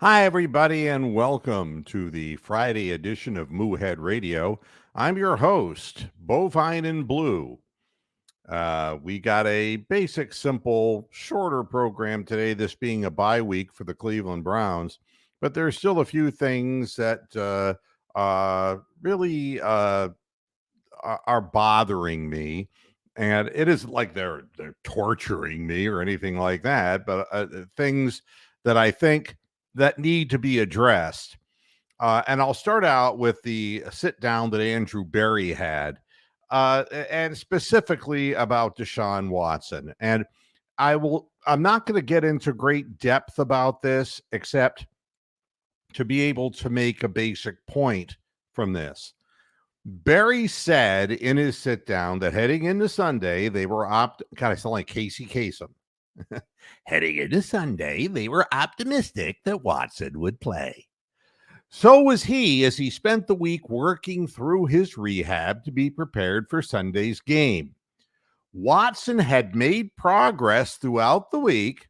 Hi, everybody, and welcome to the Friday edition of Moohead Radio. I'm your host, Bovine and Blue. We got a basic, simple, shorter program today, this being a bye week for the Cleveland Browns, but there's still a few things that really are bothering me. And it isn't like they're torturing me or anything like that, but things that I think that need to be addressed. And I'll start out with the sit down that Andrew Berry had, and specifically about Deshaun Watson. And I'm not going to get into great depth about this, except to be able to make a basic point from this. Barry said in his sit down that heading into Sunday, they were God, I sound like Casey Kasem. Heading into Sunday, they were optimistic that Watson would play. So was he as he spent the week working through his rehab to be prepared for Sunday's game. Watson had made progress throughout the week,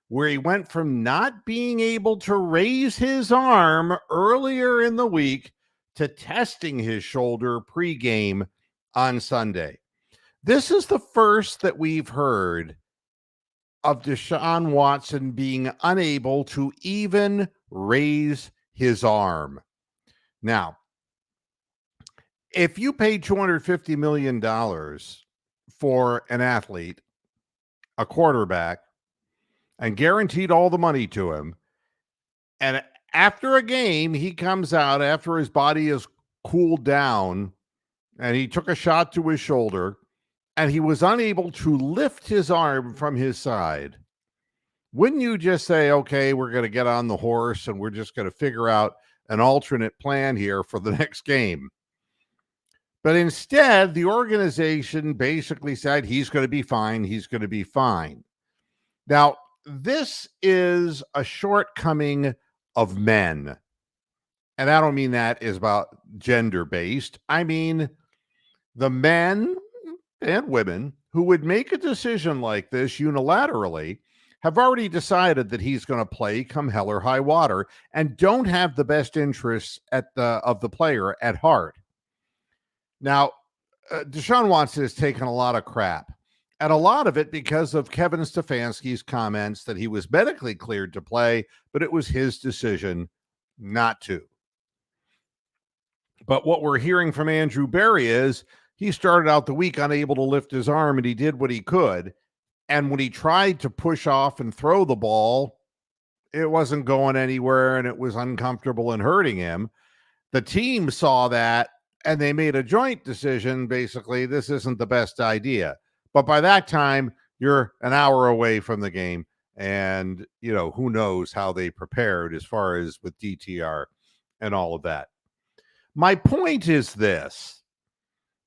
where he went from not being able to raise his arm earlier in the week to testing his shoulder pregame on Sunday. This is the first that we've heard of Deshaun Watson being unable to even raise his arm. Now, if you pay $250 million for an athlete, a quarterback, and guaranteed all the money to him, and after a game, he comes out after his body has cooled down and he took a shot to his shoulder and he was unable to lift his arm from his side, wouldn't you just say, okay, we're going to get on the horse and we're just going to figure out an alternate plan here for the next game? But instead, the organization basically said he's going to be fine. He's going to be fine. Now, this is a shortcoming of men. And I don't mean that is about gender based. I mean the men and women who would make a decision like this unilaterally have already decided that he's going to play come hell or high water and don't have the best interests of the player at heart. Now, Deshaun Watson has taken a lot of crap, and a lot of it because of Kevin Stefanski's comments that he was medically cleared to play, but it was his decision not to. But what we're hearing from Andrew Berry is he started out the week unable to lift his arm, and he did what he could. And when he tried to push off and throw the ball, it wasn't going anywhere, and it was uncomfortable and hurting him. The team saw that, and they made a joint decision. Basically, this isn't the best idea. But by that time, you're an hour away from the game. And, who knows how they prepared as far as with DTR and all of that. My point is this.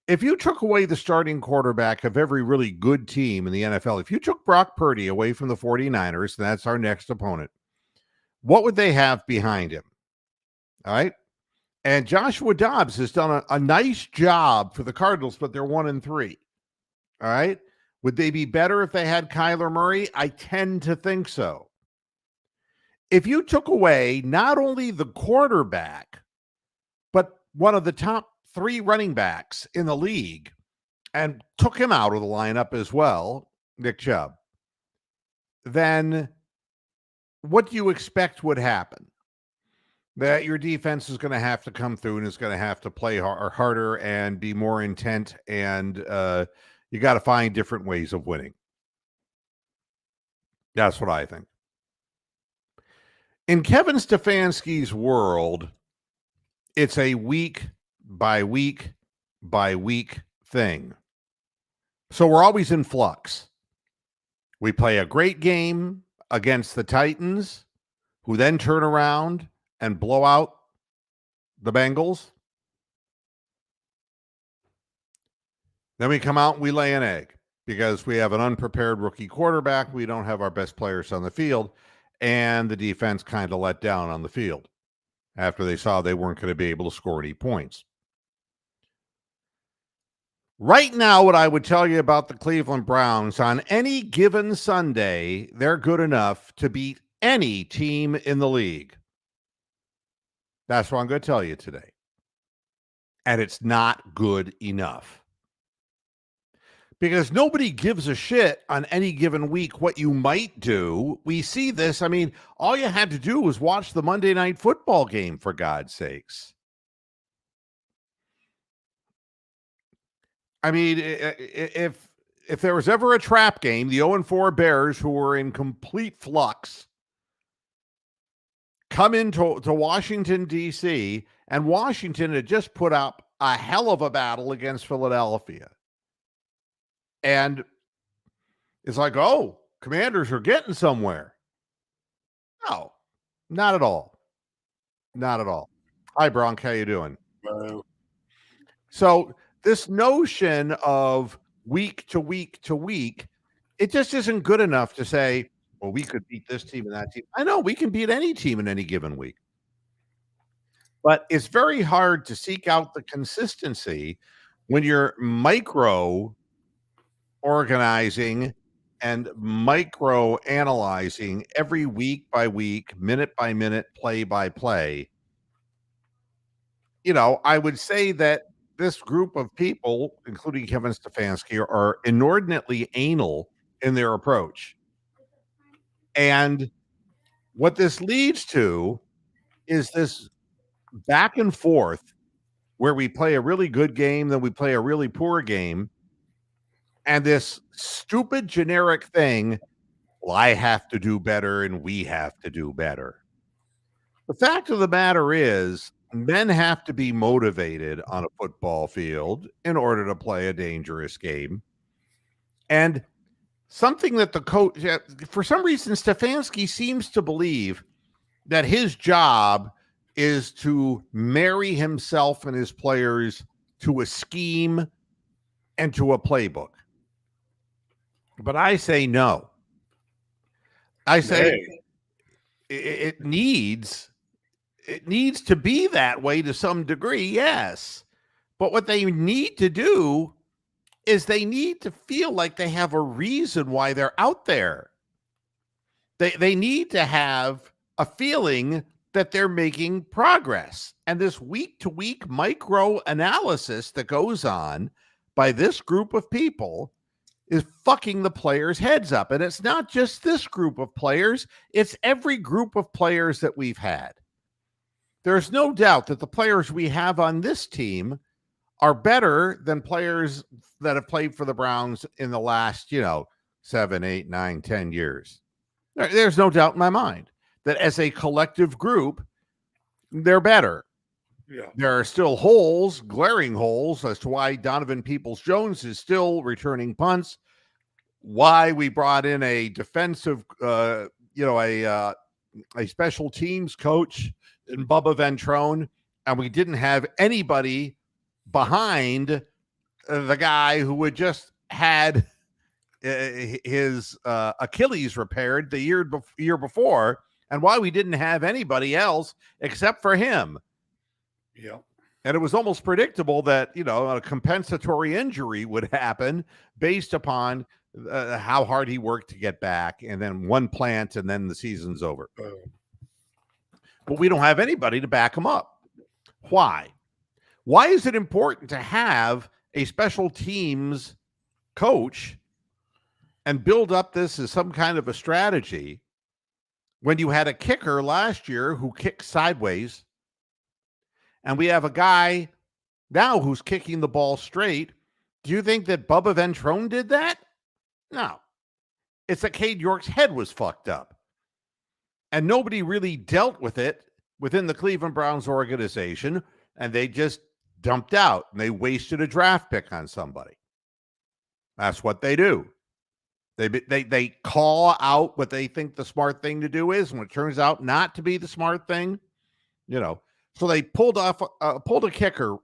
If you took away the starting quarterback of every really good team in the NFL, if you took Brock Purdy away from the 49ers, and that's our next opponent, what would they have behind him? All right. And Joshua Dobbs has done a nice job for the Cardinals, but they're 1-3. All right. Would they be better if they had Kyler Murray? I tend to think so. If you took away not only the quarterback, but one of the top 3 running backs in the league and took him out of the lineup as well, Nick Chubb, then what do you expect would happen? That your defense is going to have to come through and is going to have to play harder and be more intent, and you got to find different ways of winning. That's what I think. In Kevin Stefanski's world, it's a week by week by week thing. So we're always in flux. We play a great game against the Titans, who then turn around and blow out the Bengals. Then we come out and we lay an egg because we have an unprepared rookie quarterback. We don't have our best players on the field, and the defense kind of let down on the field after they saw they weren't going to be able to score any points. Right now, what I would tell you about the Cleveland Browns, on any given Sunday, they're good enough to beat any team in the league. That's what I'm going to tell you today. And it's not good enough. Because nobody gives a shit on any given week what you might do. We see this. I mean, all you had to do was watch the Monday Night Football game, for God's sakes. I mean, if there was ever a trap game, the 0-4 Bears, who were in complete flux, come into Washington, D.C., and Washington had just put up a hell of a battle against Philadelphia. And it's like, oh, Commanders are getting somewhere. No, not at all. Not at all. Hi, Bronk. How you doing? So this notion of week to week to week, it just isn't good enough to say, well, we could beat this team and that team. I know we can beat any team in any given week. But it's very hard to seek out the consistency when you're micro organizing and micro analyzing every week by week, minute by minute, play by play. You know, I would say that this group of people, including Kevin Stefanski, are inordinately anal in their approach. And what this leads to is this back and forth where we play a really good game, then we play a really poor game. And this stupid generic thing, well, I have to do better and we have to do better. The fact of the matter is, men have to be motivated on a football field in order to play a dangerous game. And something that the coach, for some reason, Stefanski seems to believe that his job is to marry himself and his players to a scheme and to a playbook. But I say no. I say it needs to be that way to some degree, yes. But what they need to do is they need to feel like they have a reason why they're out there. They need to have a feeling that they're making progress. And this week-to-week micro analysis that goes on by this group of people is fucking the players' heads up. And it's not just this group of players, it's every group of players that we've had. There's no doubt that the players we have on this team are better than players that have played for the Browns in the last, 7, 8, 9, 10 years. There's no doubt in my mind that as a collective group, they're better. Yeah. There are still holes, glaring holes, as to why Donovan Peoples-Jones is still returning punts, why we brought in a defensive, a special teams coach in Bubba Ventrone, and we didn't have anybody behind the guy who had just had his Achilles repaired the year before, and why we didn't have anybody else except for him. Yeah. And it was almost predictable that, a compensatory injury would happen based upon how hard he worked to get back, and then one plant, and then the season's over. But we don't have anybody to back him up. Why? Why is it important to have a special teams coach and build up this as some kind of a strategy when you had a kicker last year who kicked sideways, and we have a guy now who's kicking the ball straight? Do you think that Bubba Ventrone did that? No. It's that Cade York's head was fucked up. And nobody really dealt with it within the Cleveland Browns organization, and they just dumped out, and they wasted a draft pick on somebody. That's what they do. They call out what they think the smart thing to do is, and it turns out not to be the smart thing, So they pulled a kicker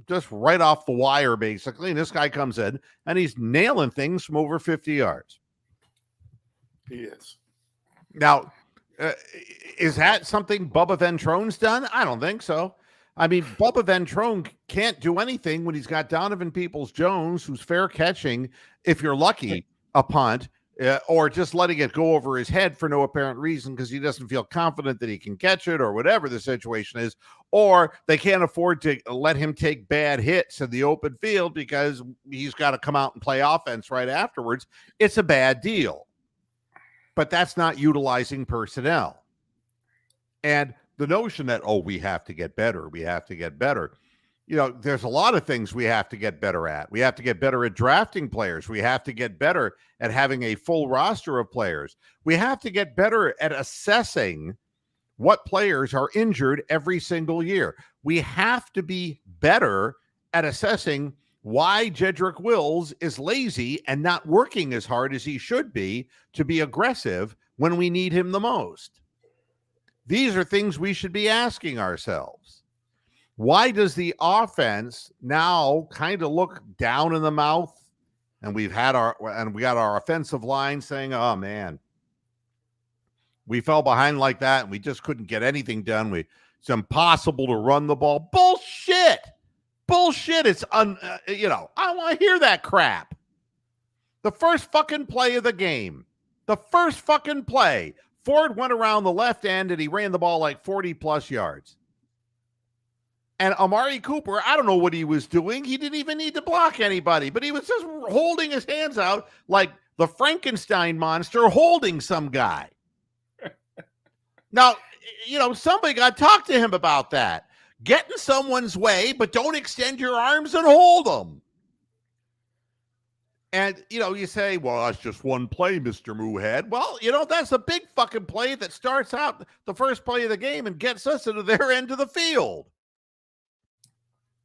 just right off the wire, basically. And this guy comes in and he's nailing things from over 50 yards. He is. Now, is that something Bubba Ventrone's done? I don't think so. I mean, Bubba Ventrone can't do anything when he's got Donovan Peoples-Jones, who's fair catching, if you're lucky, a punt, or just letting it go over his head for no apparent reason because he doesn't feel confident that he can catch it or whatever the situation is, or they can't afford to let him take bad hits in the open field because he's got to come out and play offense right afterwards. It's a bad deal. But that's not utilizing personnel. And the notion that, oh, we have to get better, there's a lot of things we have to get better at. We have to get better at drafting players. We have to get better at having a full roster of players. We have to get better at assessing what players are injured every single year. We have to be better at assessing why Jedrick Wills is lazy and not working as hard as he should be to be aggressive when we need him the most. These are things we should be asking ourselves. Why does the offense now kind of look down in the mouth? And we got our offensive line saying, oh man, we fell behind like that and we just couldn't get anything done. It's impossible to run the ball. Bullshit. It's I want to hear that crap. The first fucking play of the game, Ford went around the left end and he ran the ball like 40 plus yards. And Amari Cooper, I don't know what he was doing. He didn't even need to block anybody, but he was just holding his hands out like the Frankenstein monster holding some guy. Now, somebody got to talk to him about that. Get in someone's way, but don't extend your arms and hold them. And, you say, well, that's just one play, Mr. Moohead. Well, that's a big fucking play that starts out the first play of the game and gets us into their end of the field.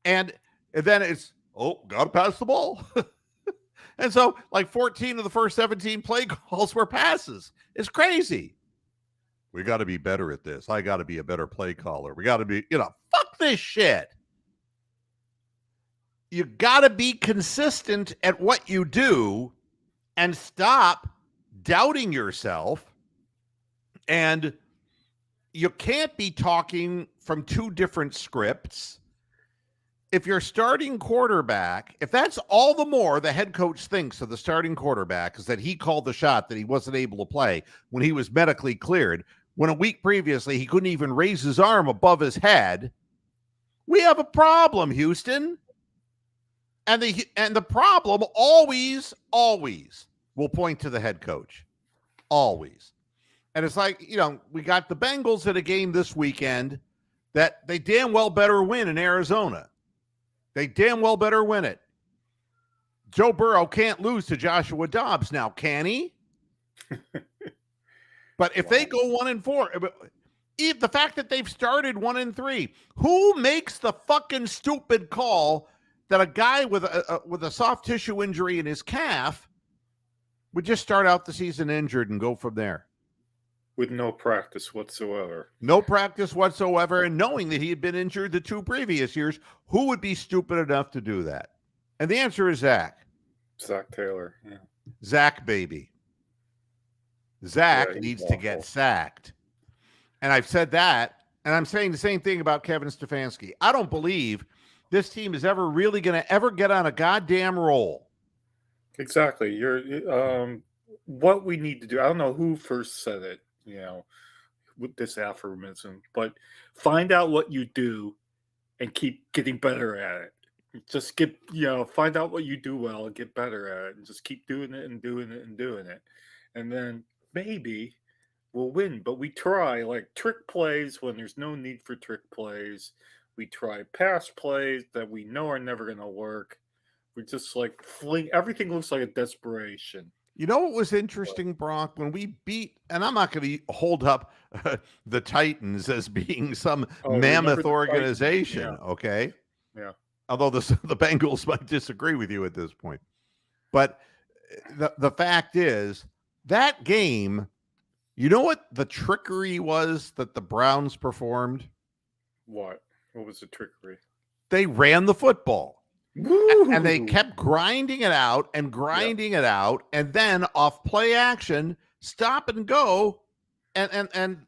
And then it's, got to pass the ball. And so, like 14 of the first 17 play calls were passes. It's crazy. We got to be better at this. I got to be a better play caller. We got to be, fuck this shit. You got to be consistent at what you do and stop doubting yourself. And you can't be talking from two different scripts. If your starting quarterback, if that's all the more the head coach thinks of the starting quarterback is that he called the shot that he wasn't able to play when he was medically cleared, when a week previously he couldn't even raise his arm above his head, we have a problem, Houston. And the problem always will point to the head coach. Always. And it's like, we got the Bengals at a game this weekend that they damn well better win in Arizona. They damn well better win it. Joe Burrow can't lose to Joshua Dobbs now, can he? But if they go 1-4, the fact that they've started 1-3, who makes the fucking stupid call that a guy with a soft tissue injury in his calf would just start out the season injured and go from there? With no practice whatsoever. No practice whatsoever, and knowing that he had been injured the 2 previous years, who would be stupid enough to do that? And the answer is Zach. Zach Taylor. Yeah. Zach, baby. Zach needs to get sacked. And I've said that, and I'm saying the same thing about Kevin Stefanski. I don't believe this team is ever really going to ever get on a goddamn roll. Exactly. What we need to do, I don't know who first said it, with this aphorism, but find out what you do and keep getting better at it. Just find out what you do well and get better at it and just keep doing it and doing it and doing it. And then maybe we'll win. But we try like trick plays when there's no need for trick plays. We try pass plays that we know are never going to work. We just like everything looks like a desperation. You know what was interesting, Brock? When we beat, and I'm not going to hold up the Titans as being some mammoth organization, okay? Yeah. Although the Bengals might disagree with you at this point. But the fact is, that game, you know what the trickery was that the Browns performed? What? What was the trickery? They ran the football. Woo! And they kept grinding it out, and then off play action, stop and go, and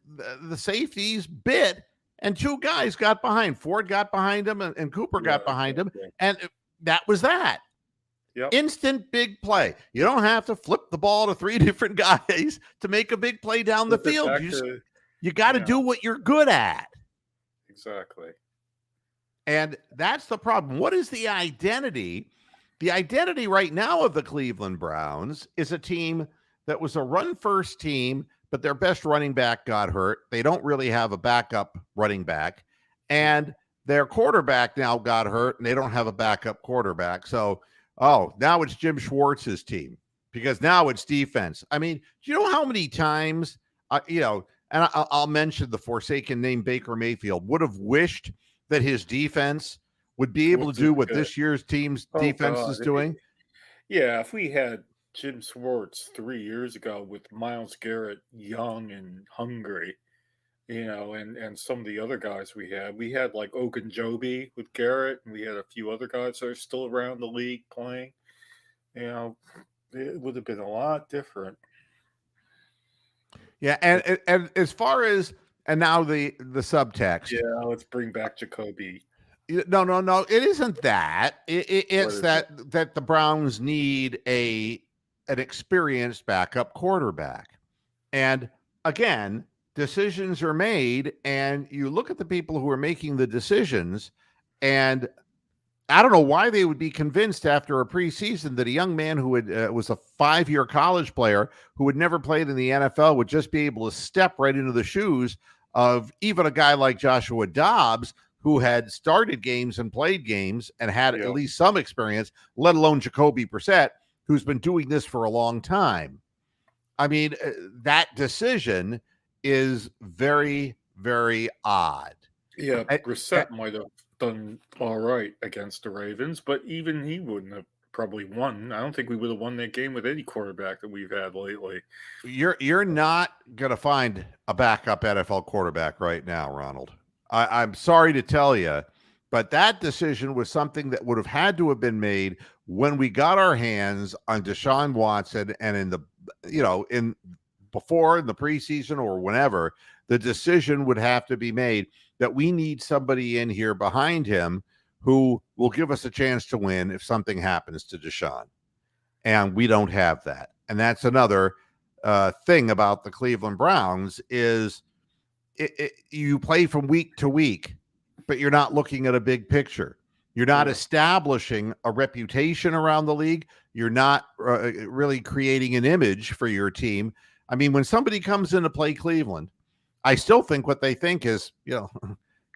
the safeties bit, and 2 guys got behind. Ford got behind him, and Cooper got behind him, and that was that. Yep. Instant big play. You don't have to flip the ball to 3 different guys to make a big play down the Flip it field. back to, You got to you know, do what you're good at. exactly. And that's the problem. What is the identity? The identity right now of the Cleveland Browns is a team that was a run first team, but their best running back got hurt. They don't really have a backup running back. And their quarterback now got hurt, and they don't have a backup quarterback. So, now it's Jim Schwartz's team because now it's defense. I mean, do you know how many times, and I'll mention the forsaken name Baker Mayfield would have wished that his defense would be able to do what this year's team's Oh defense God. is doing? Yeah, if we had Jim Schwartz 3 years ago with Miles Garrett young and hungry, and some of the other guys we had like Ogunjobi with Garrett, and we had a few other guys that are still around the league playing. It would have been a lot different. Yeah, and as far as now the subtext. Yeah, let's bring back Jacoby. No, it isn't that. It's that the Browns need an experienced backup quarterback. And again, decisions are made, and you look at the people who are making the decisions, and I don't know why they would be convinced after a preseason that a young man who was a 5-year college player who had never played in the NFL would just be able to step right into the shoes of even a guy like Joshua Dobbs, who had started games and played games and had at least some experience, let alone Jacoby Brissett, who's been doing this for a long time. I mean, that decision is very, very odd. Yeah, Brissett might have done all right against the Ravens, but even he wouldn't have probably won. I don't think we would have won that game with any quarterback that we've had lately. You're not going to find a backup NFL quarterback right now, Ronald. I'm sorry to tell you, but that decision was something that would have had to have been made when we got our hands on Deshaun Watson, and in the preseason or whenever, the decision would have to be made that we need somebody in here behind him who will give us a chance to win if something happens to Deshaun. And we don't have that. And that's another thing about the Cleveland Browns is you play from week to week, but you're not looking at a big picture. You're not establishing a reputation around the league. You're not really creating an image for your team. I mean, when somebody comes in to play Cleveland, I still think what they think is,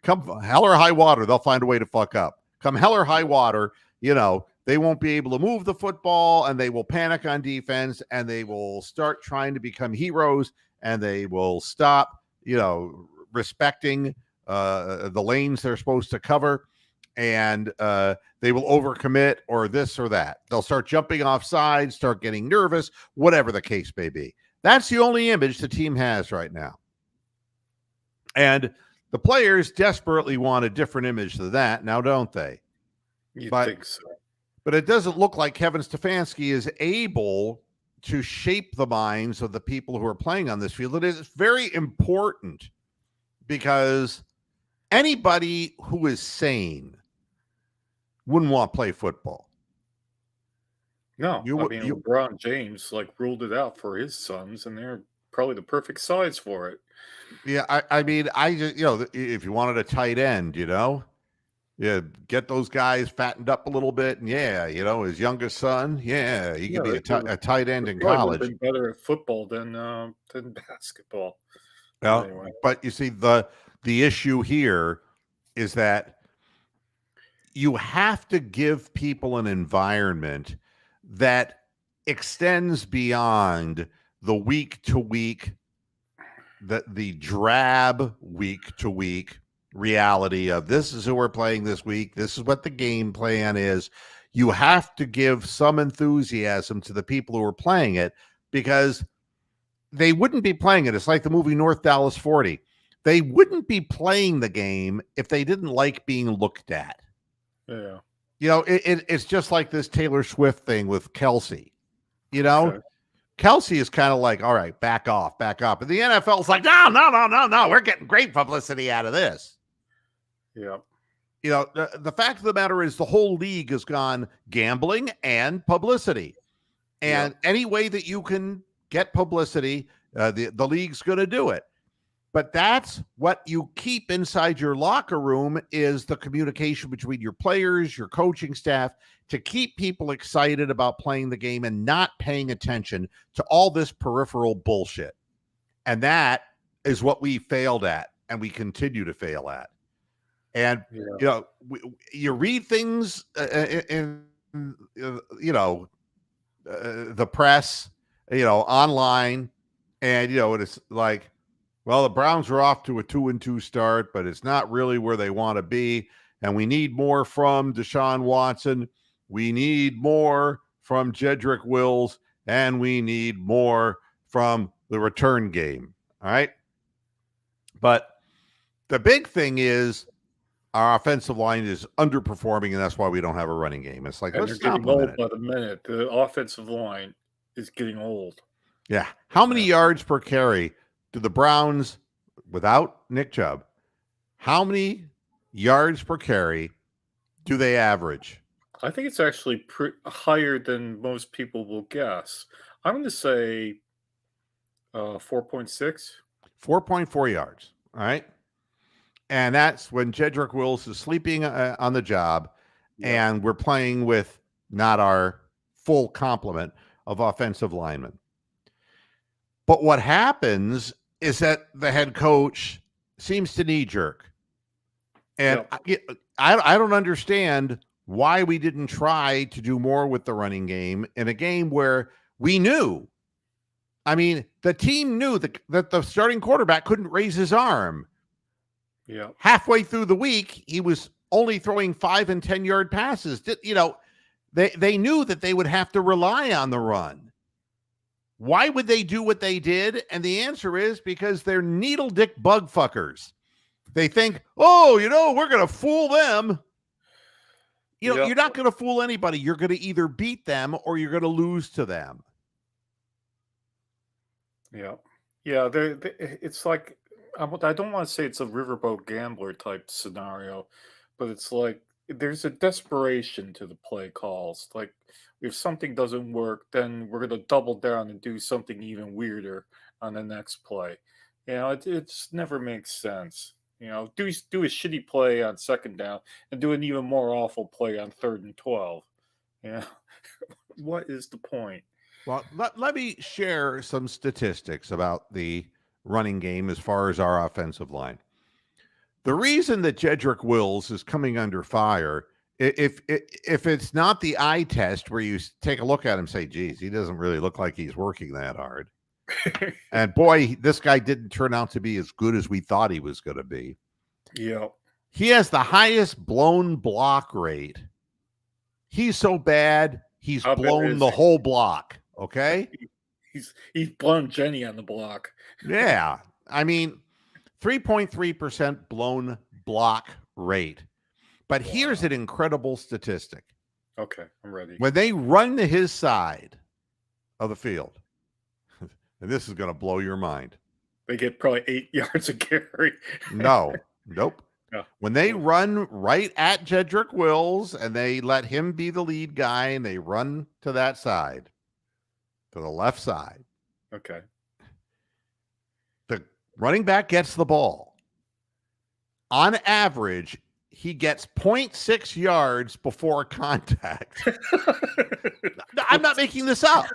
come hell or high water, they'll find a way to fuck up. Come hell or high water, they won't be able to move the football, and they will panic on defense, and they will start trying to become heroes, and they will stop, respecting the lanes they're supposed to cover, and they will overcommit or this or that. They'll start jumping off sides, start getting nervous, whatever the case may be. That's the only image the team has right now. And the players desperately want a different image than that now, don't they? You think so. But it doesn't look like Kevin Stefanski is able to shape the minds of the people who are playing on this field. It is very important because anybody who is sane wouldn't want to play football. No, LeBron James ruled it out for his sons, and they're probably the perfect size for it. Yeah, I mean, I just, if you wanted a tight end, get those guys fattened up a little bit, and his youngest son, he could be a tight end in college. Been better at football than basketball. Well, anyway. But you see, the issue here is that you have to give people an environment that extends beyond the week to week, the drab week to week reality of this is who we're playing this week. This is what the game plan is. You have to give some enthusiasm to the people who are playing it, because they wouldn't be playing it. It's like the movie North Dallas 40. They wouldn't be playing the game if they didn't like being looked at. Yeah. It's just like this Taylor Swift thing with Kelsey. Okay. Kelsey is kind of like, all right, back off. And the NFL's like, no. We're getting great publicity out of this. Yeah. the fact of the matter is the whole league has gone gambling and publicity. Yeah. And any way that you can get publicity, the league's going to do it. But that's what you keep inside your locker room is the communication between your players, your coaching staff, to keep people excited about playing the game and not paying attention to all this peripheral bullshit. And that is what we failed at and we continue to fail at. And, Yeah. you read things in the press, online, and, it's like, well, the Browns are off to a 2-2 start, but it's not really where they want to be. And we need more from Deshaun Watson. We need more from Jedrick Wills. And we need more from the return game. All right. But the big thing is our offensive line is underperforming, and that's why we don't have a running game. It's like, And let's they're stop getting a old minute. by the minute. The offensive line is getting old. Yeah. How many Yeah. yards per carry do the Browns, without Nick Chubb, how many yards per carry do they average? I think it's actually higher than most people will guess. I'm going to say 4.6. 4.4 yards. All right. And that's when Jedrick Wills is sleeping on the job, Yeah. and we're playing with not our full complement of offensive linemen. But what happens is that the head coach seems to knee jerk. And Yep. I don't understand why we didn't try to do more with the running game in a game where we knew. I mean, the team knew that the starting quarterback couldn't raise his arm. Yeah. Halfway through the week, he was only throwing 5 and 10-yard passes. They knew that they would have to rely on the run. Why would they do what they did? And the answer is because they're needle dick bug fuckers. They think, we're going to fool them. Yep. You're not going to fool anybody. You're going to either beat them or you're going to lose to them. Yeah. Yeah. It's like, I don't want to say it's a riverboat gambler type scenario, but it's like there's a desperation to the play calls. Like, if something doesn't work, then we're going to double down and do something even weirder on the next play. It just never makes sense. Do a shitty play on second down and do an even more awful play on 3rd and 12. Yeah. What is the point? Well, let me share some statistics about the running game as far as our offensive line. The reason that Jedrick Wills is coming under fire, if it's not the eye test where you take a look at him and say, geez, he doesn't really look like he's working that hard. And boy, this guy didn't turn out to be as good as we thought he was going to be. Yeah. He has the highest blown block rate. He's so bad, he's How bad blown is the he? whole block. Okay. He's blown Jenny on the block. Yeah. I mean, 3.3% blown block rate. But here's an incredible statistic. Okay, I'm ready. When they run to his side of the field, and this is going to blow your mind. They get probably 8 yards a carry. No, nope. No. When they run right at Jedrick Wills and they let him be the lead guy and they run to that side, to the left side, Okay. the running back gets the ball. On average, he gets 0.6 yards before contact. I'm not making this up.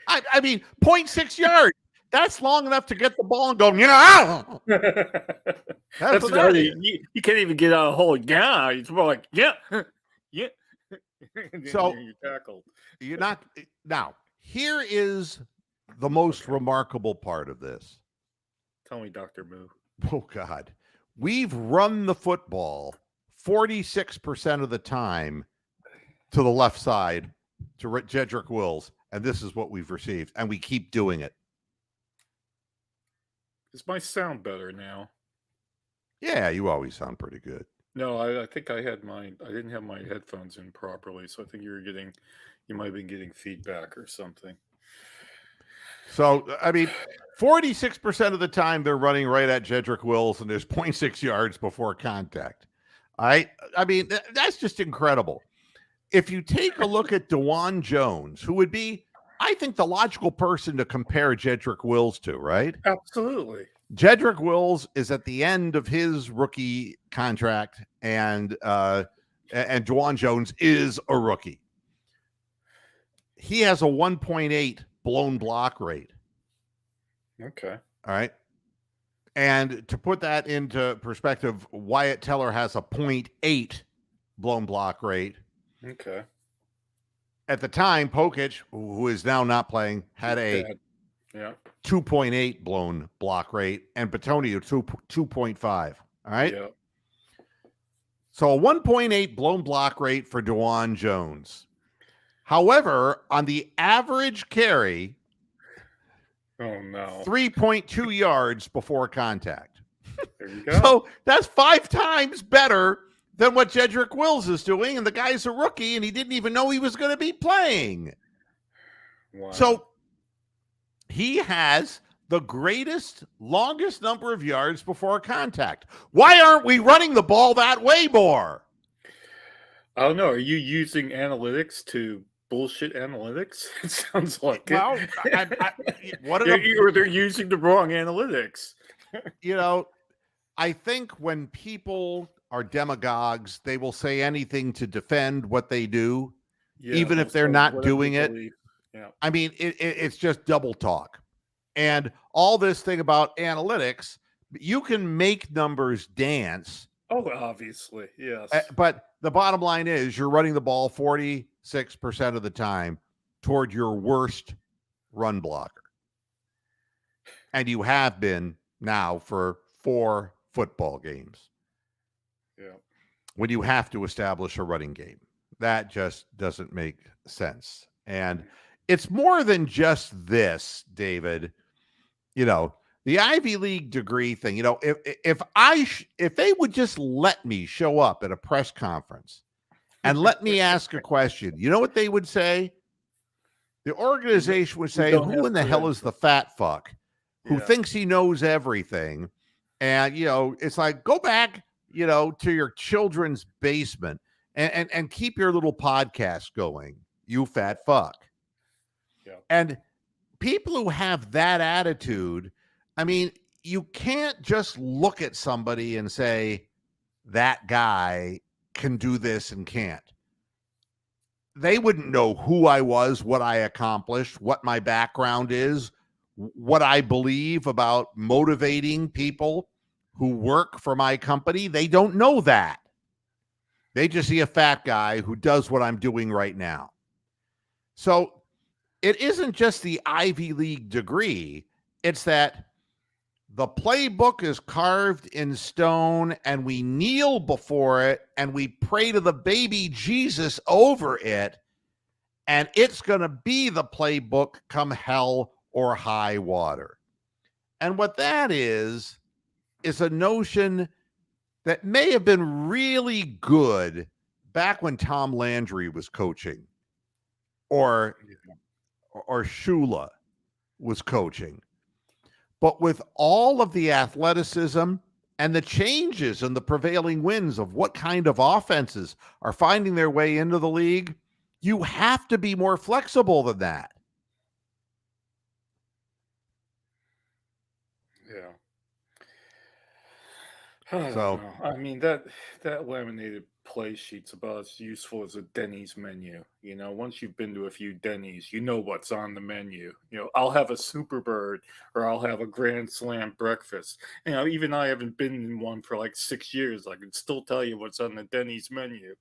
I mean, 0.6 yards. That's long enough to get the ball and go, That's what that is. you can't even get out of the hole. Yeah, it's more like, yeah. So you're tackled. You're not. Now, here is the most remarkable part of this. Tell me, Dr. Moo. Oh, God. We've run the football 46% of the time to the left side to Jedrick Wills, and this is what we've received, and we keep doing it. Is my sound better now? Yeah, you always sound pretty good. No, I think I didn't have my headphones in properly, so I think you might have been getting feedback or something. So, I mean, 46% of the time they're running right at Jedrick Wills, and there's 0.6 yards before contact. I mean, that's just incredible. If you take a look at DeJuan Jones, who would be, I think, the logical person to compare Jedrick Wills to, right? Absolutely. Jedrick Wills is at the end of his rookie contract, and DeJuan Jones is a rookie. He has a 1.8 blown block rate. Okay. All right. And to put that into perspective, Wyatt Teller has a 0.8 blown block rate. Okay. At the time, Pokic, who is now not playing, had a 2.8 blown block rate, and Petonio 2.5. All right. Yeah. So a 1.8 blown block rate for DeJuan Jones. However, on the average carry, oh no, 3.2 yards before contact. There you go. So that's 5 times better than what Jedrick Wills is doing, and the guy's a rookie, and he didn't even know he was going to be playing. Wow. So he has the greatest, longest number of yards before contact. Why aren't we running the ball that way more? I don't know. Are you using analytics to bullshit analytics? It sounds like well, it. Or they're using the wrong analytics. I think when people are demagogues, they will say anything to defend what they do, even if they're not doing it. Yeah. I mean, it's just double talk. And all this thing about analytics, you can make numbers dance. Oh, obviously, yes. But the bottom line is you're running the ball 46% of the time toward your worst run blocker. And you have been now for 4 football games. Yeah. When you have to establish a running game. That just doesn't make sense. And it's more than just this, David. The Ivy League degree thing, if they would just let me show up at a press conference and let me ask a question, you know what they would say? The organization would say, who in the hell is the fat fuck who thinks he knows everything? And, it's like, go back, to your children's basement and keep your little podcast going, you fat fuck. Yeah. And people who have that attitude, I mean, you can't just look at somebody and say, that guy can do this and can't. They wouldn't know who I was, what I accomplished, what my background is, what I believe about motivating people who work for my company. They don't know that. They just see a fat guy who does what I'm doing right now. So it isn't just the Ivy League degree. It's that the playbook is carved in stone and we kneel before it and we pray to the baby Jesus over it. And it's going to be the playbook come hell or high water. And what that is a notion that may have been really good back when Tom Landry was coaching or Shula was coaching. But with all of the athleticism and the changes and the prevailing winds of what kind of offenses are finding their way into the league, you have to be more flexible than that. Yeah. So, I mean, that laminated play sheet's about as useful as a Denny's menu. Once you've been to a few Denny's, you know what's on the menu. I'll have a Super Bird or I'll have a Grand Slam breakfast. Even I haven't been in one for like 6 years. I can still tell you what's on the Denny's menu.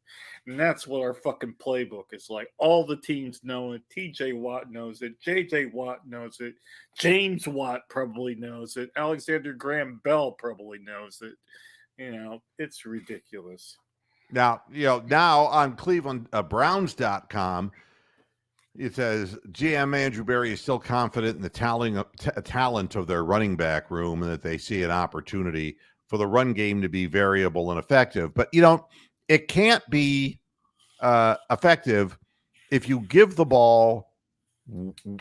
And that's what our fucking playbook is like. All the teams know it. TJ Watt knows it. JJ Watt knows it. James Watt probably knows it. Alexander Graham Bell probably knows it. It's ridiculous. Now on ClevelandBrowns.com, it says GM Andrew Berry is still confident in the talent of their running back room and that they see an opportunity for the run game to be variable and effective. But, it can't be effective if you give the ball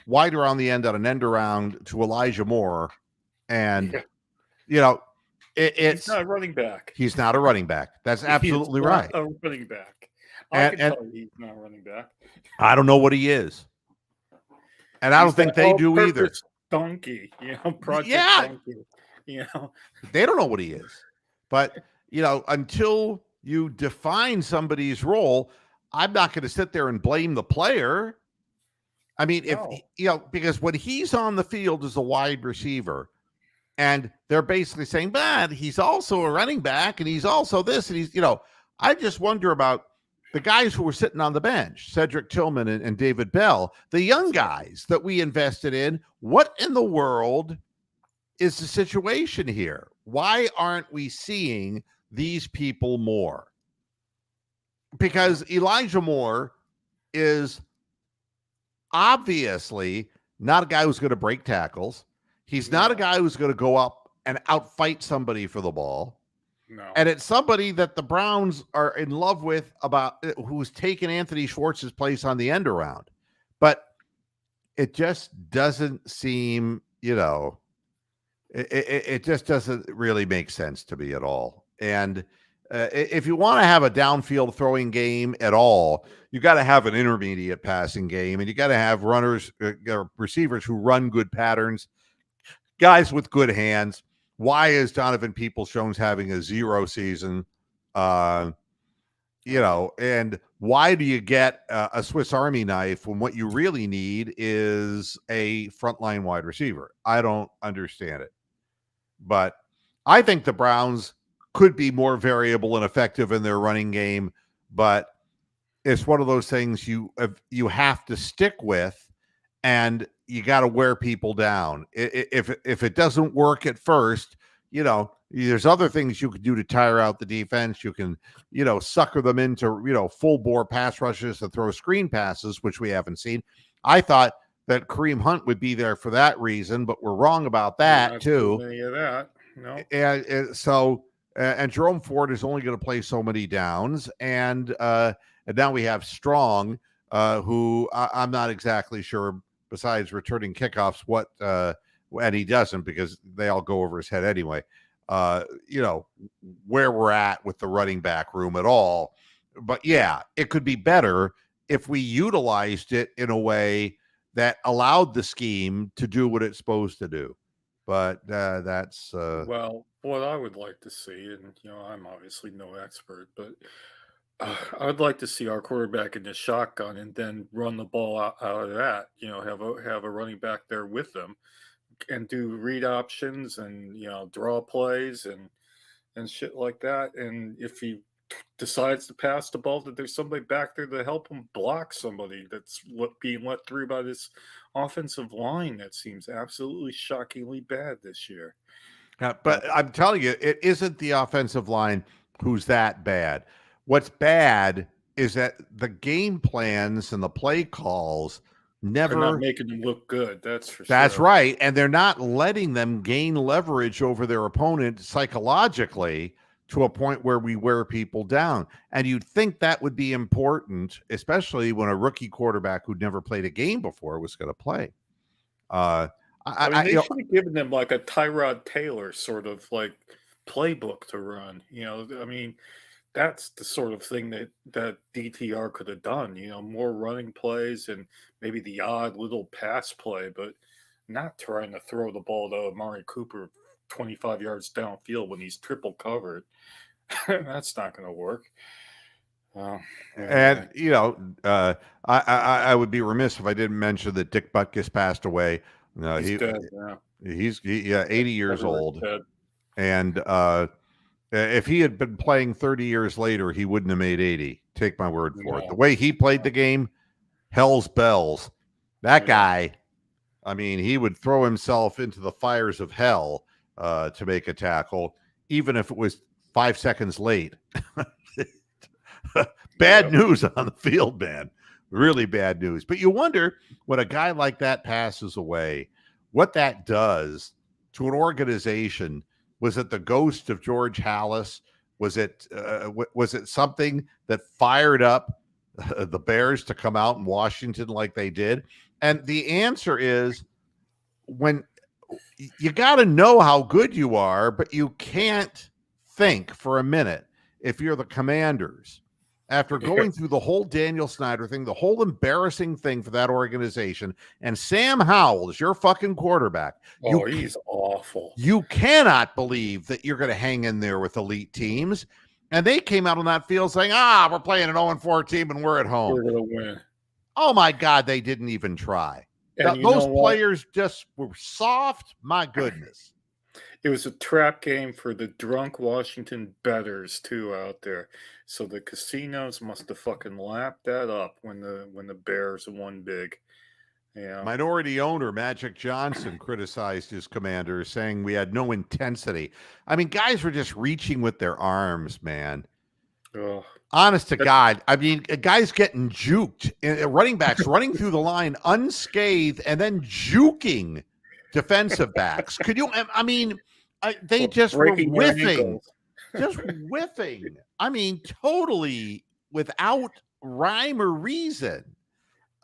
wide around the end on an end around to Elijah Moore, and Yeah, you know, he's it's not a running back. he's not a running back. That's He is absolutely not right. a running back. I And can tell you he's not a running back. I don't know what he is, and I don't He's think that they do either. all-purpose donkey, Project Yeah, Donkey, they don't know what he is. But, until you define somebody's role, I'm not going to sit there and blame the player. I mean, if, No, because when he's on the field as a wide receiver, and they're basically saying, but he's also a running back and he's also this, and I just wonder about the guys who were sitting on the bench, Cedric Tillman and David Bell, the young exactly. guys that we invested in. What in the world is the situation here? Why aren't we seeing these people more? Yeah, Because Elijah Moore is obviously not a guy who's going to break tackles. He's not a no, guy who's going to go up and outfight somebody for the ball. no. And it's somebody that the Browns are in love with, about who's taken Anthony Schwartz's place on the end around. But it just doesn't seem, it just doesn't really make sense to me at all. And if you want to have a downfield throwing game at all, you got to have an intermediate passing game, and you got to have runners, receivers who run good patterns, guys with good hands. Why is Donovan Peoples-Jones having a 0 season? Uh, and why do you get a Swiss Army knife when what you really need is a frontline wide receiver? I don't understand it. But I think the Browns could be more variable and effective in their running game, but it's one of those things you have to stick with, and you got to wear people down. If it doesn't work at first, there's other things you can do to tire out the defense. You can, sucker them into, full bore pass rushes and throw screen passes, which we haven't seen. I thought that Kareem Hunt would be there for that reason, but we're wrong about We're that not doing too. any of that. No, And Jerome Ford is only going to play so many downs, and now we have Strong, who I'm not exactly sure, besides returning kickoffs, and he doesn't, because they all go over his head anyway. Where we're at with the running back room at all. But yeah, it could be better if we utilized it in a way that allowed the scheme to do what it's supposed to do. But that's well, what I would like to see, and I'm obviously no expert, but I would like to see our quarterback in the shotgun and then run the ball out of that. Have a running back there with them and do read options and draw plays and shit like that. And if he decides to pass the ball, that there's somebody back there to help him block somebody that's being let through by this offensive line that seems absolutely shockingly bad this year. But I'm telling you, it isn't the offensive line who's that bad. What's bad is that the game plans and the play calls Are not never. making them look good, that's for That's sure. right. And they're not letting them gain leverage over their opponent psychologically to a point where we wear people down. And you'd think that would be important, especially when a rookie quarterback who'd never played a game before was going to play. Uh, I mean, I, they should have given them like a Tyrod Taylor sort of like playbook to run. I mean, that's the sort of thing that DTR could have done. More running plays and maybe the odd little pass play, but not trying to throw the ball to Amari Cooper 25 yards downfield when he's triple covered. That's not going to work. Well, and anyway, I would be remiss if I didn't mention that Dick Butkus passed away. No, he's dead now. yeah, 80 years Everyone's old, dead. and if he had been playing 30 years later, he wouldn't have made 80. Take my word for it. The No, way he played the game, hell's bells. That yeah, guy, I mean, he would throw himself into the fires of hell to make a tackle, even if it was 5 seconds late. Bad yep. news on the field, man. Really bad news. But you wonder, when a guy like that passes away, what that does to an organization. Was it the ghost of George Halas? Was it something that fired up the Bears to come out in Washington like they did? And the answer is when you got to know how good you are, but you can't think for a minute if you're the Commanders. After going through the whole Daniel Snyder thing, the whole embarrassing thing for that organization, and Sam Howell is your fucking quarterback. Oh, he's awful. You cannot believe that you're going to hang in there with elite teams. And they came out on that field saying, we're playing an 0-4 team and we're at home. We're going to win. Oh, my God, they didn't even try. And Those players just were soft. My goodness. It was a trap game for the drunk Washington bettors too out there. So the casinos must have fucking lapped that up when the Bears won big. Yeah. Minority owner Magic Johnson criticized his Commanders, saying we had no intensity. I mean, guys were just reaching with their arms, man. Oh. Honest to God. I mean, a guy's getting juked. Running backs running through the line unscathed and then juking defensive backs. Could you? I mean, they just were whiffing. Just whiffing. I mean, totally without rhyme or reason.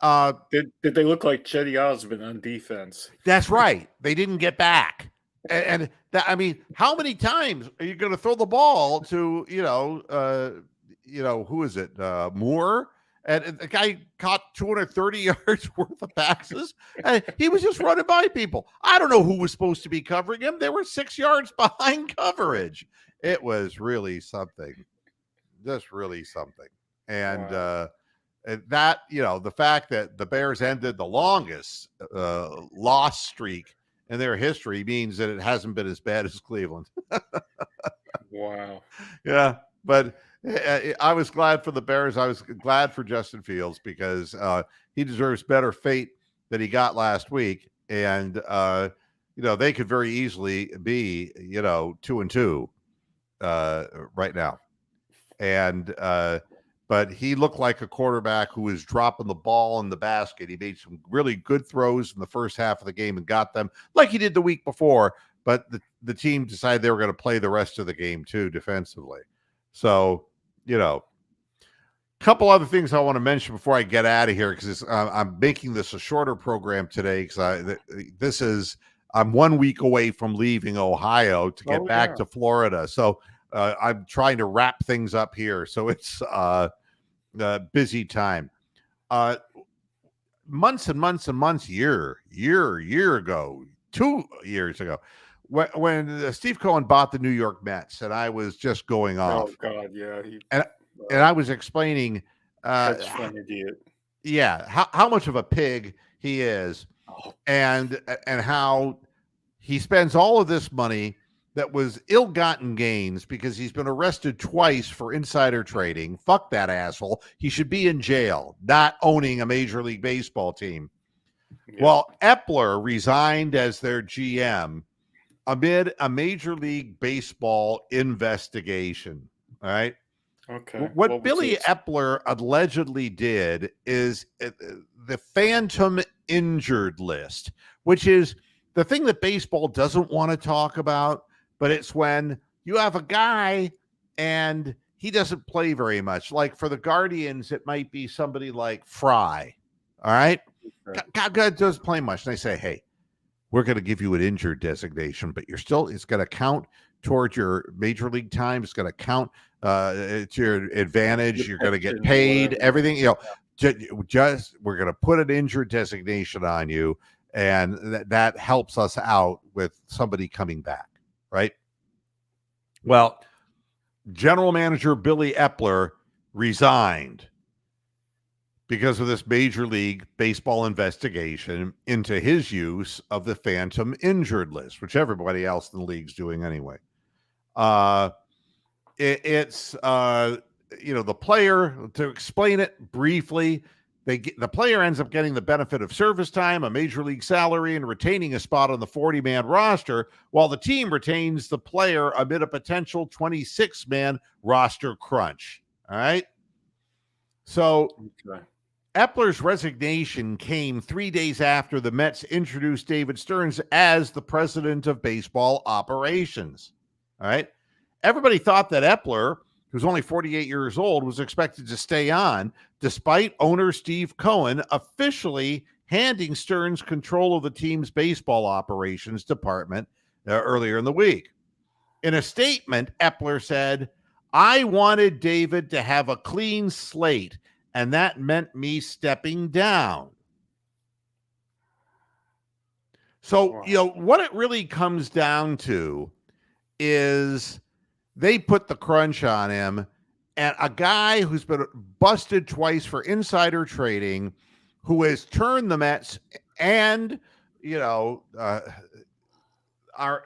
Did they look like Chetty Osmond on defense? That's right. They didn't get back. And that, I mean, how many times are you going to throw the ball to, who is it? Moore? And the guy caught 230 yards worth of passes. And he was just running by people. I don't know who was supposed to be covering him. They were 6 yards behind coverage. It was really something. Just really something. And wow. That, the fact that the Bears ended the longest loss streak in their history means that it hasn't been as bad as Cleveland. Wow. Yeah, but I was glad for the Bears. I was glad for Justin Fields because he deserves better fate than he got last week. And, they could very easily be, 2-2 right now. And, but he looked like a quarterback who was dropping the ball in the basket. He made some really good throws in the first half of the game and got them like he did the week before. But the team decided they were going to play the rest of the game too defensively. So, a couple other things I want to mention before I get out of here because I'm making this a shorter program today because I'm 1 week away from leaving Ohio to get back to Florida. So I'm trying to wrap things up here. So it's busy time. Months and months and months, year ago, 2 years ago, when Steve Cohen bought the New York Mets, and I was just going off. Oh God, yeah. And I was explaining, idiot. Yeah, how much of a pig he is, and how he spends all of this money that was ill-gotten gains because he's been arrested twice for insider trading. Fuck that asshole. He should be in jail, not owning a Major League Baseball team. Yeah. Well, Epler resigned as their GM amid a Major League Baseball investigation. All right. Okay. What Billy Epler allegedly did is the phantom injured list, which is the thing that baseball doesn't want to talk about. But it's when you have a guy and he doesn't play very much. Like for the Guardians, it might be somebody like Fry. All right. God doesn't play much. And they say, hey, we're going to give you an injured designation, but it's going to count towards your major league time. It's going to count to your advantage. You're going to get paid, everything, just we're going to put an injured designation on you. And that helps us out with somebody coming back. Right. Well, general manager Billy Epler resigned because of this Major League Baseball investigation into his use of the phantom injured list, which everybody else in the league's doing anyway. It's the player, to explain it briefly, the player ends up getting the benefit of service time, a major league salary, and retaining a spot on the 40-man roster, while the team retains the player amid a potential 26-man roster crunch. All right? So Epler's resignation came 3 days after the Mets introduced David Stearns as the president of baseball operations. All right? Everybody thought that Epler, who's only 48 years old, was expected to stay on, despite owner Steve Cohen officially handing Stearns control of the team's baseball operations department earlier in the week. In a statement, Epler said, "I wanted David to have a clean slate, and that meant me stepping down." So, what it really comes down to is they put the crunch on him, and a guy who's been busted twice for insider trading, who has turned the Mets and, are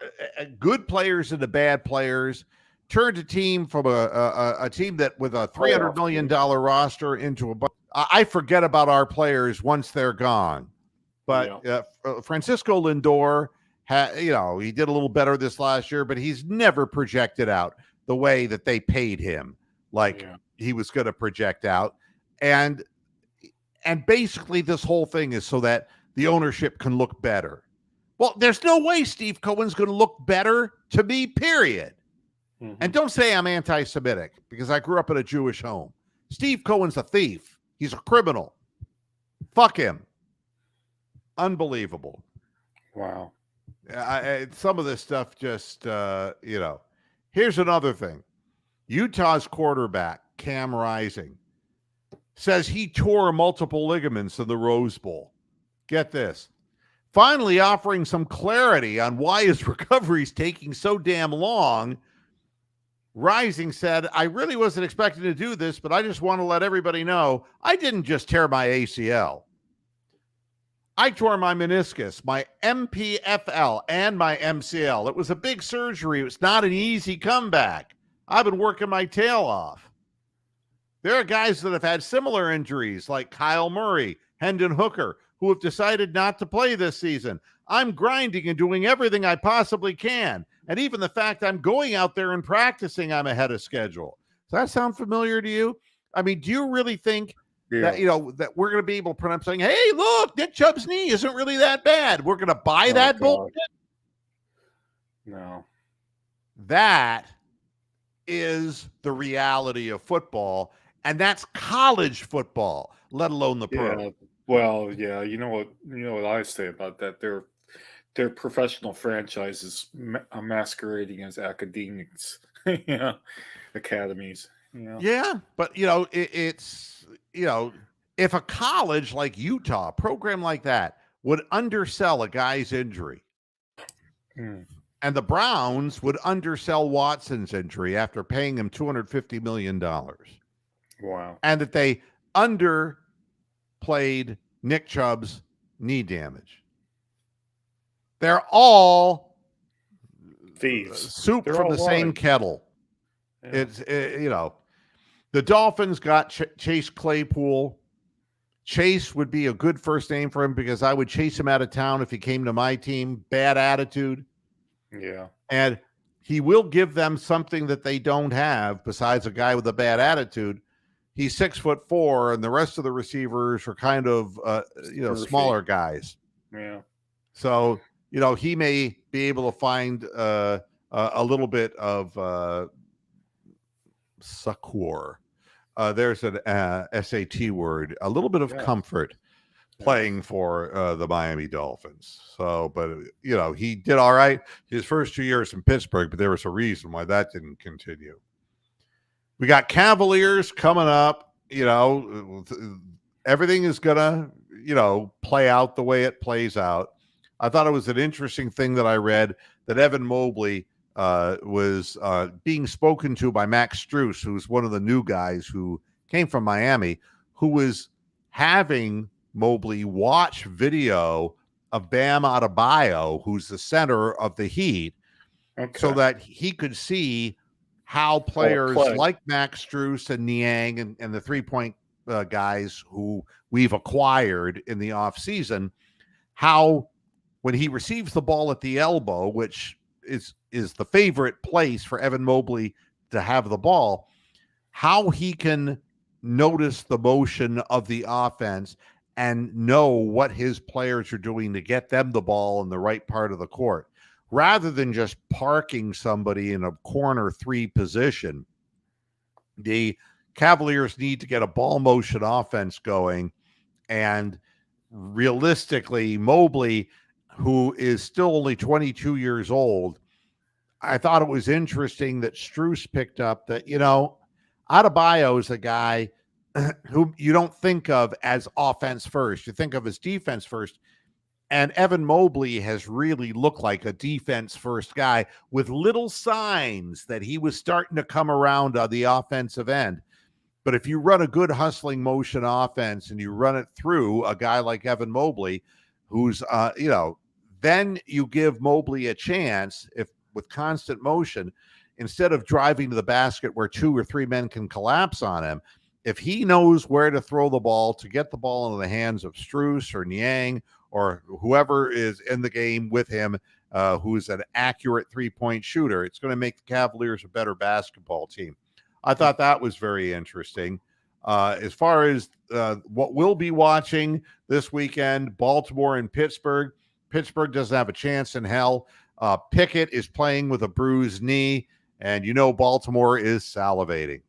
good players into bad players, turned a team from a team that with a $300 million roster into a. I forget about our players once they're gone. But Francisco Lindor, he did a little better this last year, but he's never projected out the way that they paid him, like he was going to project out. And basically this whole thing is so that the ownership can look better. Well, there's no way Steve Cohen's going to look better to me, period. Mm-hmm. And don't say I'm anti-Semitic because I grew up in a Jewish home. Steve Cohen's a thief. He's a criminal. Fuck him. Unbelievable. Wow. Some of this stuff just, Here's another thing. Utah's quarterback, Cam Rising, says he tore multiple ligaments in the Rose Bowl. Get this. Finally offering some clarity on why his recovery is taking so damn long, Rising said, "I really wasn't expecting to do this, but I just want to let everybody know I didn't just tear my ACL. I tore my meniscus, my MPFL, and my MCL. It was a big surgery. It was not an easy comeback. I've been working my tail off. There are guys that have had similar injuries like Kyle Murray, Hendon Hooker, who have decided not to play this season. I'm grinding and doing everything I possibly can. And even the fact I'm going out there and practicing, I'm ahead of schedule." Does that sound familiar to you? I mean, do you really think that, that we're going to be able to print up saying, "Hey, look, Nick Chubb's knee isn't really that bad"? We're going to buy that bullshit? No. That is the reality of football, and that's college football, let alone the pro. Yeah. Well, yeah, you know what I say about that. They're professional franchises masquerading as academics, academies. Yeah, but it's if a college like Utah, a program like that, would undersell a guy's injury, and the Browns would undersell Watson's injury after paying him $250 million. Wow. And that they underplayed Nick Chubb's knee damage. They're all thieves. Soup from the same kettle. Yeah. It's, the Dolphins got Chase Claypool. Chase would be a good first name for him because I would chase him out of town if he came to my team. Bad attitude. Yeah. And he will give them something that they don't have besides a guy with a bad attitude. He's 6'4", and the rest of the receivers are kind of, smaller guys. Yeah. So, he may be able to find a little bit of succor. There's an SAT word, a little bit of comfort playing for the Miami Dolphins. So, but, he did all right his first 2 years in Pittsburgh, but there was a reason why that didn't continue. We got Cavaliers coming up. Everything is going to, play out the way it plays out. I thought it was an interesting thing that I read that Evan Mobley was being spoken to by Max Strus, who's one of the new guys who came from Miami, who was having Mobley watch video of Bam Adebayo, who's the center of the Heat, so that he could see how players like Max Strus and Niang and the three-point guys who we've acquired in the offseason, how when he receives the ball at the elbow, which is the favorite place for Evan Mobley to have the ball, how he can notice the motion of the offense and know what his players are doing to get them the ball in the right part of the court. Rather than just parking somebody in a corner 3 position, the Cavaliers need to get a ball motion offense going and realistically, Mobley, who is still only 22 years old, I thought it was interesting that Strus picked up that, Adebayo is a guy who you don't think of as offense first. You think of as defense first. And Evan Mobley has really looked like a defense first guy with little signs that he was starting to come around on the offensive end. But if you run a good hustling motion offense and you run it through a guy like Evan Mobley, who's, then you give Mobley a chance if with constant motion, instead of driving to the basket where 2 or 3 men can collapse on him, if he knows where to throw the ball to get the ball into the hands of Strus or Niang or whoever is in the game with him, who's an accurate 3-point shooter, it's going to make the Cavaliers a better basketball team. I thought that was very interesting. As far as what we'll be watching this weekend, Baltimore and Pittsburgh. Pittsburgh doesn't have a chance in hell. Pickett is playing with a bruised knee, and Baltimore is salivating.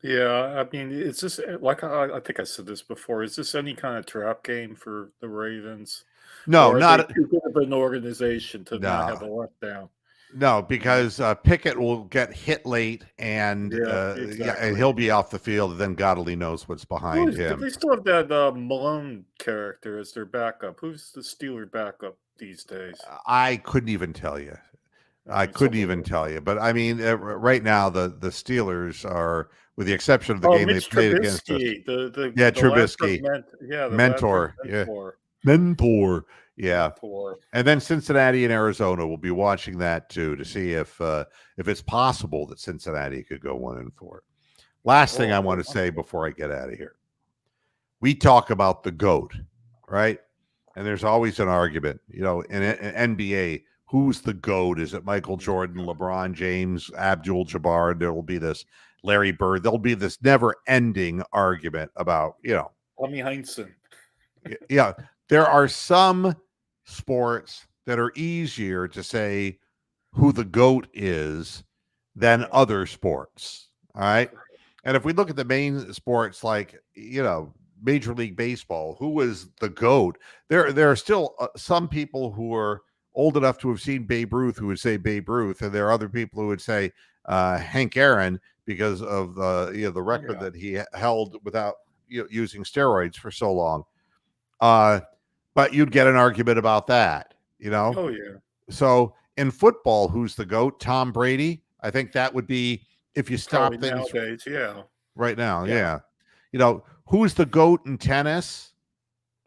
Yeah, I mean, it's just like I think I said this before. Is this any kind of trap game for the Ravens? No, Or are they not too good of an organization to not have a no, letdown? no, because Pickett will get hit late, and Yeah, and exactly. he'll be off the field. And then God only knows what's behind him. They still have that Malone character as their backup. Who's the Steeler backup these days? I couldn't even tell you. I couldn't Somebody even like tell you. But I mean, right now the Steelers are, with the exception of the Oh, game they Mitch played against us. Trubisky, Yeah, the Ladford Trubisky, the Ladford mentor. Yeah, Yeah. mentor. And then Cincinnati and Arizona, we'll be watching that too to see if it's possible that Cincinnati could go 1-4. Last thing I want to say before I get out of here. We talk about the GOAT, right? And there's always an argument, in NBA, who's the GOAT? Is it Michael Jordan, LeBron James, Abdul-Jabbar? There will be this Larry Bird. There'll be this never-ending argument about, Tommy Heinsohn. yeah, there are some sports that are easier to say who the GOAT is than other sports. All right. And if we look at the main sports like, Major League Baseball, who was the GOAT? There are still some people who are old enough to have seen Babe Ruth who would say Babe Ruth, and there are other people who would say Hank Aaron because of the record that he held without using steroids for so long. But you'd get an argument about that, Oh yeah. So in football, who's the GOAT? Tom Brady. I think that would be, if you stop Probably things nowadays, yeah. right now. Yeah. Yeah. Who's the GOAT in tennis?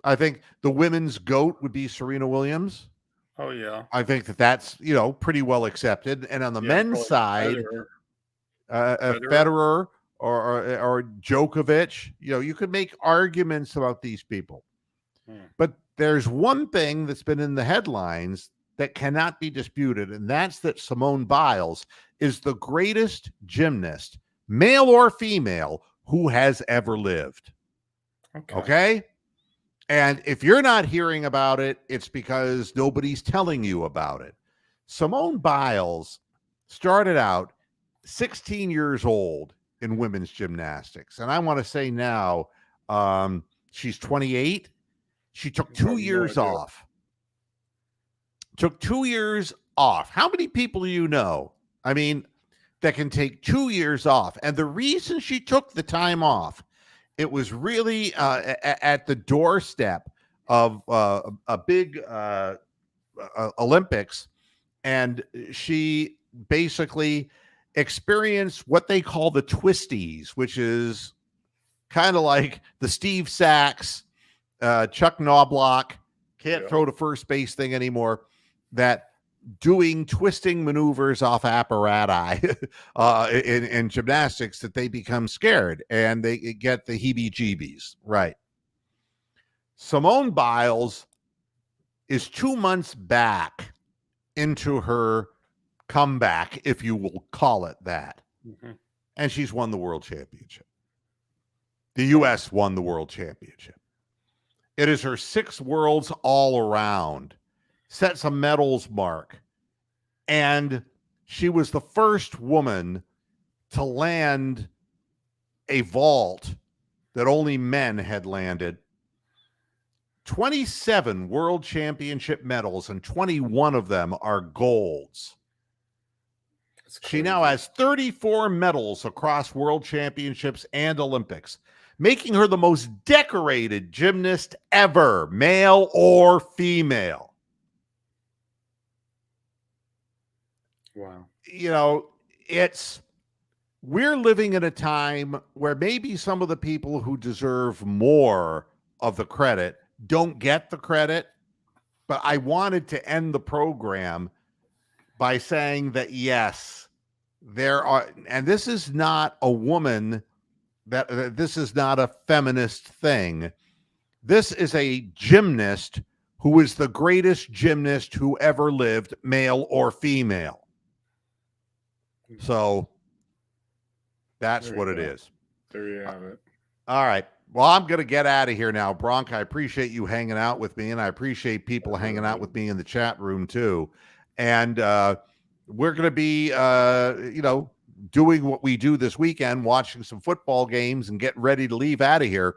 I think the women's GOAT would be Serena Williams. Oh yeah. I think that's, pretty well accepted. And on the men's side, Federer or Djokovic, you could make arguments about these people. But there's one thing that's been in the headlines that cannot be disputed, and that's that Simone Biles is the greatest gymnast, male or female, who has ever lived. Okay? And if you're not hearing about it, it's because nobody's telling you about it. Simone Biles started out 16 years old in women's gymnastics. And I want to say now, she's 28. She took 2 years off. Took 2 years off. How many people do you know? I mean, that can take 2 years off. And the reason she took the time off, it was really at the doorstep of a big Olympics. And she basically experienced what they call the twisties, which is kind of like the Steve Sachs, Chuck Knobloch, can't throw to first base thing anymore, that doing twisting maneuvers off apparatus in gymnastics, that they become scared and they get the heebie-jeebies. Right. Simone Biles is 2 months back into her comeback, if you will call it that. And she's won the world championship. The U.S. won the world championship. It is her 6th worlds all around, sets a medals mark. And she was the first woman to land a vault that only men had landed 27 world championship medals, and 21 of them are golds. She now has 34 medals across world championships and Olympics, making her the most decorated gymnast ever, male or female. Wow. You know, we're living in a time where maybe some of the people who deserve more of the credit don't get the credit, but I wanted to end the program by saying that, yes, there are, and this is not a woman, this is not a feminist thing. This is a gymnast who is the greatest gymnast who ever lived, male or female. So that's what it is. There you have it. All right. Well, I'm going to get out of here now, Bronk. I appreciate you hanging out with me, and I appreciate people hanging out with me in the chat room too. And we're going to be, doing what we do this weekend, watching some football games and getting ready to leave out of here.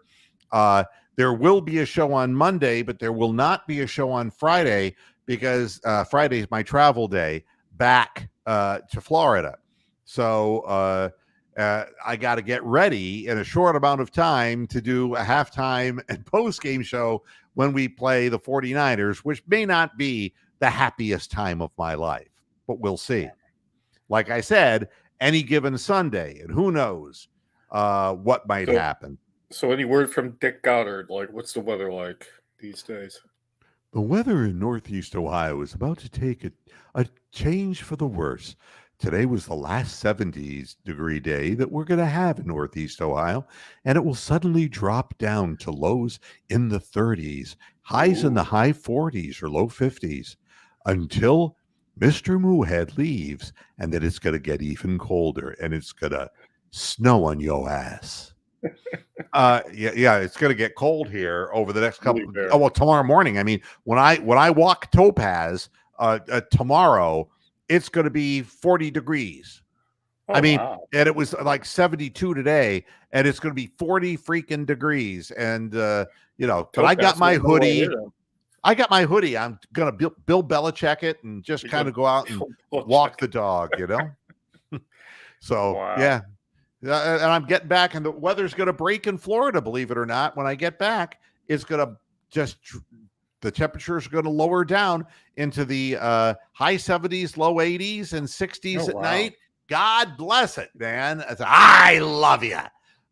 There will be a show on Monday, but there will not be a show on Friday because Friday is my travel day back to Florida. So I got to get ready in a short amount of time to do a halftime and post-game show when we play the 49ers, which may not be the happiest time of my life, but we'll see. Like I said, any given Sunday, and who knows what might happen. So any word from Dick Goddard? Like, what's the weather like these days? The weather in Northeast Ohio is about to take a change for the worse. Today was the last 70s degree day that we're going to have in Northeast Ohio, and it will suddenly drop down to lows in the 30s, highs in the high 40s or low 50s until Mr. Moohead leaves, and then it's going to get even colder, and it's going to snow on your ass. It's going to get cold here over the next couple. Tomorrow morning. I mean, when I walk Topaz tomorrow, it's going to be 40 degrees. Wow. And it was like 72 today, and it's going to be 40 freaking degrees. And but I got my hoodie. I'm going to Bill Belichick it and just kind of go out and walk the dog, So, wow. Yeah. And I'm getting back, and the weather's going to break in Florida, believe it or not. When I get back, it's going to the temperatures are going to lower down into the high 70s, low 80s, and 60s at night. God bless it, man. I love you.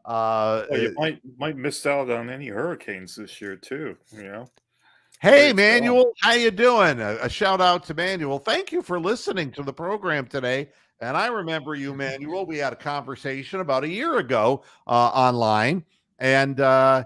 You might miss out on any hurricanes this year too, Hey, Manuel, how you doing? A shout out to Manuel. Thank you for listening to the program today. And I remember you, Manuel. We had a conversation about a year ago online, and I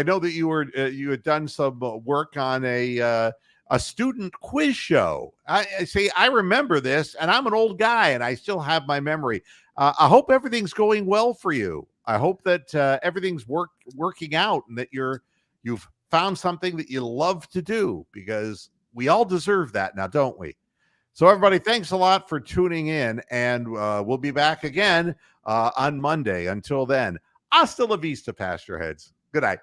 know that you had done some work on a student quiz show. I remember this, and I'm an old guy, and I still have my memory. I hope everything's going well for you. I hope that everything's working out, and that you've found something that you love to do, because we all deserve that now, don't we? So everybody, thanks a lot for tuning in, and we'll be back again on Monday. Until then, hasta la vista, Pasture Heads. Good night.